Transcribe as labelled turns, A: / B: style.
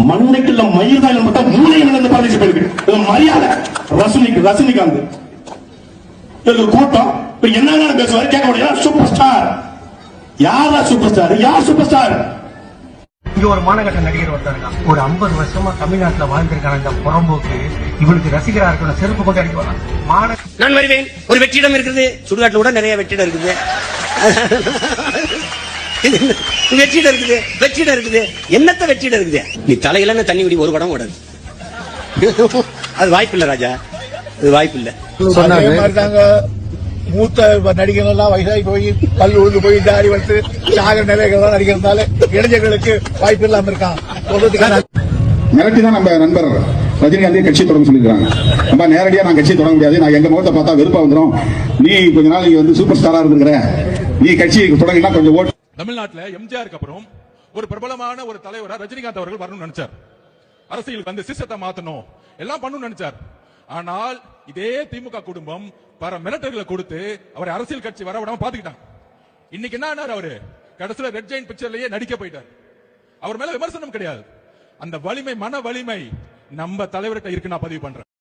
A: மண்ணுக்குள்ள மயிர்தான் மட்டும் மூலையில் இருந்து பரதேசி போயிருக்கு மரியாதை. ரஜினிகாந்த் கூட்டம் இப்ப என்ன பேசுவாரு கேட்க முடியாது. சூப்பர் ஸ்டார் யாரா? சூப்பர் ஸ்டார் யார்? சூப்பர் ஸ்டார்
B: இங்க ஒரு மாநகர நடிகர் ஒருத்தருங்க, ஒரு 50 வருஷமா தமிழ்நாட்டுல வாழ்ந்திருக்கான இந்த புறம்போக்கு இவனுக்கு ரசிகரா இருக்கணும், செருப்பு கொண்டு அடிக்க வரலாம்.
C: நான் வருவேன். ஒரு வெற்றிடம் இருக்குது, சுடுகாட்டுல கூட நிறைய வெற்றிடம் இருக்குது, வெற்றிடம் இருக்குது. என்னத்த வெற்றிடம் இருக்குது? நீ தலையில தண்ணி விடி ஒரு படம் ஓடாது. அது வாய்ப்பு இல்ல ராஜா, அது வாய்ப்பு இல்ல.
D: மூத்த நடிகர்கள் எல்லாம் வயசாகி போய் பல் உழுந்து போய் தாடி வந்து சாகர நிலைகள் நடிக்கிறதுனால இளைஞர்களுக்கு வாய்ப்பு இல்லாம இருக்கான்.
E: மிரட்டிதான் நம்ம நண்பர் ரஜினிகாந்த் கட்சி தொடங்க சொல்லிருக்காங்க. நம்ம நேரடியா நான் கட்சி தொடங்க முடியாது, நான் எங்க முகத்தை பார்த்தா வெறுப்பா வந்துடும், நீ கொஞ்ச நாள் இங்க வந்து சூப்பர் ஸ்டாரா இருந்துக்கிற, நீ கட்சி தொடங்கினா கொஞ்சம் ஓட்டு.
F: தமிழ்நாட்டில் எம்ஜிஆருக்கு அப்புறம் ஒரு பிரபலமான ஒரு தலைவரா ரஜினிகாந்த் அவர்கள் வரணும்னு நினைச்சார். அரசியலுக்கு வந்து சிஸ்டத்தை மாத்தணும் எல்லாம் பண்ணணும்னு நினைச்சார். ஆனால் இதே திமுக குடும்பம் பல மிரட்டல்களை கொடுத்து அவரை அரசியல் கட்சி வர விடாம பாத்துக்கிட்டாங்க. இன்னைக்கு என்ன ஆனார்? அவரு கடைசியில ரெட் ஜெயின் பிக்சர்லயே நடிக்க போயிட்டார். அவர் மேல விமர்சனம் கிடையாது, அந்த வலிமை, மன வலிமை நம்ம தலைவர்கிட்ட இருக்கு. நான் பதிவு பண்றேன்.